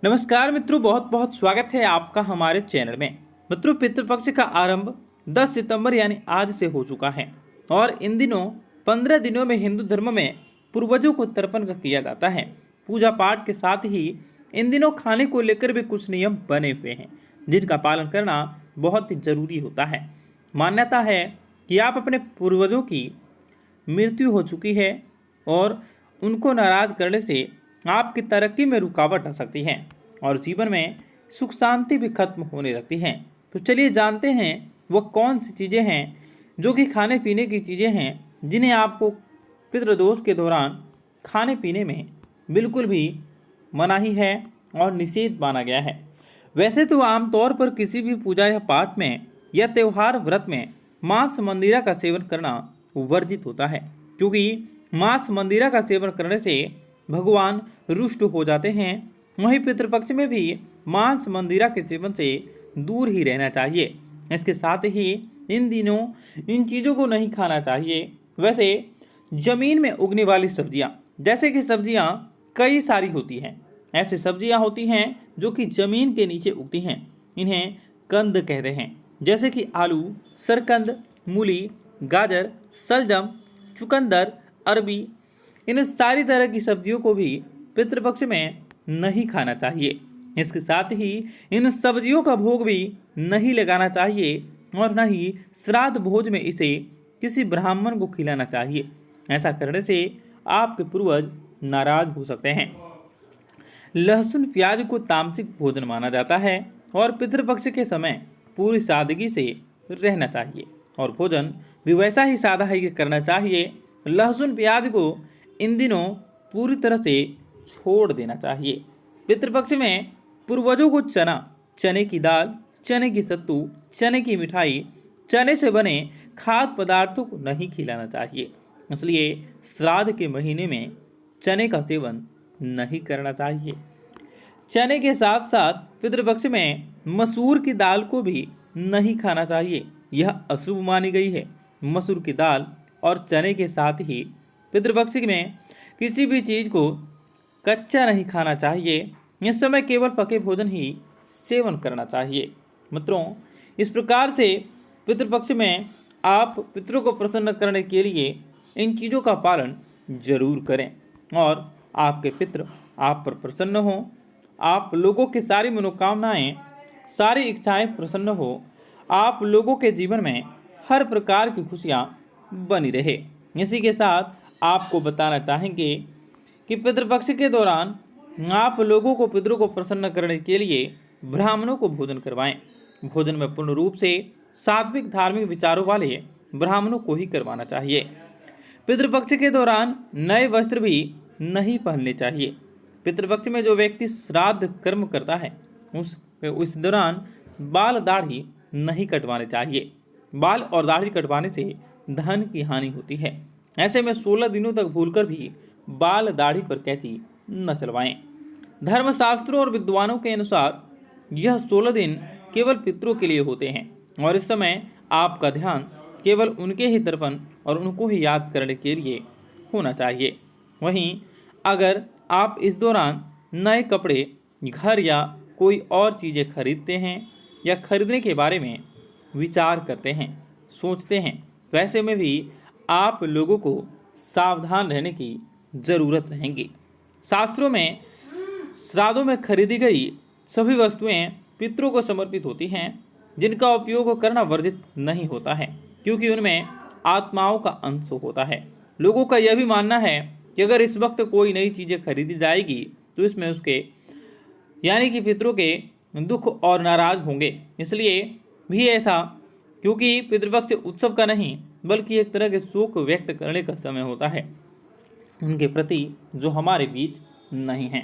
नमस्कार मित्रों, बहुत बहुत स्वागत है आपका हमारे चैनल में। मित्रों, पितृपक्ष का आरंभ 10 सितंबर यानी आज से हो चुका है और इन दिनों 15 दिनों में हिंदू धर्म में पूर्वजों को तर्पण किया जाता है। पूजा पाठ के साथ ही इन दिनों खाने को लेकर भी कुछ नियम बने हुए हैं जिनका पालन करना बहुत ही जरूरी होता है। मान्यता है कि आप अपने पूर्वजों की मृत्यु हो चुकी है और उनको नाराज करने से आपकी तरक्की में रुकावट आ सकती है और जीवन में सुख शांति भी खत्म होने लगती है। तो चलिए जानते हैं वो कौन सी चीज़ें हैं जो कि खाने पीने की चीज़ें हैं जिन्हें आपको पितृदोष के दौरान खाने पीने में बिल्कुल भी मनाही है और निषेध माना गया है। वैसे तो आमतौर पर किसी भी पूजा या पाठ में या त्यौहार व्रत में मांस मंदिरा का सेवन करना वर्जित होता है, क्योंकि मांस मंदिरा का सेवन करने से भगवान रुष्ट हो जाते हैं। वहीं पितृपक्ष में भी मांस मंदिरा के सेवन से दूर ही रहना चाहिए। इसके साथ ही इन दिनों इन चीज़ों को नहीं खाना चाहिए। वैसे जमीन में उगने वाली सब्जियां, जैसे कि सब्जियां कई सारी होती हैं। ऐसी सब्जियां होती हैं जो कि जमीन के नीचे उगती हैं, इन्हें कंद कहते हैं। जैसे कि आलू, सरकंद, मूली, गाजर, शलजम, चुकंदर, अरबी, इन सारी तरह की सब्जियों को भी पितृपक्ष में नहीं खाना चाहिए। इसके साथ ही इन सब्जियों का भोग भी नहीं लगाना चाहिए और न ही श्राद्ध भोज में इसे किसी ब्राह्मण को खिलाना चाहिए। ऐसा करने से आपके पूर्वज नाराज हो सकते हैं। लहसुन प्याज को तामसिक भोजन माना जाता है और पितृपक्ष के समय पूरी सादगी से रहना चाहिए और भोजन भी वैसा ही सादा ही करना चाहिए। लहसुन प्याज को इन दिनों पूरी तरह से छोड़ देना चाहिए। पितृपक्ष में पूर्वजों को चना, चने की दाल, चने की सत्तू, चने की मिठाई, चने से बने खाद्य पदार्थों को नहीं खिलाना चाहिए। इसलिए श्राद्ध के महीने में चने का सेवन नहीं करना चाहिए। चने के साथ साथ पितृपक्ष में मसूर की दाल को भी नहीं खाना चाहिए, यह अशुभ मानी गई है। मसूर की दाल और चने के साथ ही पितृपक्ष में किसी भी चीज़ को कच्चा नहीं खाना चाहिए। इस समय केवल पके भोजन ही सेवन करना चाहिए। मित्रों, इस प्रकार से पितृपक्ष में आप पितरों को प्रसन्न करने के लिए इन चीज़ों का पालन जरूर करें और आपके पितृ आप पर प्रसन्न हों, आप लोगों की सारी मनोकामनाएं, सारी इच्छाएं प्रसन्न हो, आप लोगों के जीवन में हर प्रकार की खुशियां बनी रहे। इसी के साथ आपको बताना चाहेंगे कि पितृपक्ष के दौरान आप लोगों को पितरों को प्रसन्न करने के लिए ब्राह्मणों को भोजन करवाएं। भोजन में पूर्ण रूप से सात्विक धार्मिक विचारों वाले ब्राह्मणों को ही करवाना चाहिए। पितृपक्ष के दौरान नए वस्त्र भी नहीं पहनने चाहिए। पितृपक्ष में जो व्यक्ति श्राद्ध कर्म करता है उस दौरान बाल दाढ़ी नहीं कटवाने चाहिए। बाल और दाढ़ी कटवाने से धन की हानि होती है। ऐसे में 16 दिनों तक भूलकर भी बाल दाढ़ी पर कैंची न चलवाएं। धर्मशास्त्रों और विद्वानों के अनुसार यह 16 दिन केवल पितरों के लिए होते हैं और इस समय आपका ध्यान केवल उनके ही तर्पण और उनको ही याद करने के लिए होना चाहिए। वहीं अगर आप इस दौरान नए कपड़े, घर या कोई और चीज़ें खरीदते हैं या खरीदने के बारे में विचार करते हैं, सोचते हैं, तो ऐसे में भी आप लोगों को सावधान रहने की ज़रूरत रहेगी। शास्त्रों में श्राद्धों में खरीदी गई सभी वस्तुएं पितरों को समर्पित होती हैं, जिनका उपयोग करना वर्जित नहीं होता है, क्योंकि उनमें आत्माओं का अंश होता है। लोगों का यह भी मानना है कि अगर इस वक्त कोई नई चीज़ें खरीदी जाएगी तो इसमें उसके यानी कि पितरों के दुख और नाराज होंगे। इसलिए भी ऐसा, क्योंकि पितृपक्ष उत्सव का नहीं बल्कि एक तरह के शोक व्यक्त करने का समय होता है उनके प्रति जो हमारे बीच नहीं है।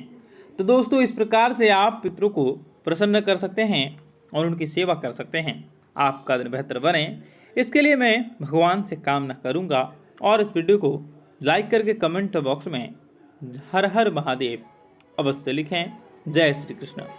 तो दोस्तों, इस प्रकार से आप पितरों को प्रसन्न कर सकते हैं और उनकी सेवा कर सकते हैं। आपका दिन बेहतर बने, इसके लिए मैं भगवान से कामना करूंगा और इस वीडियो को लाइक करके कमेंट बॉक्स में हर हर महादेव अवश्य लिखें। जय श्री कृष्ण।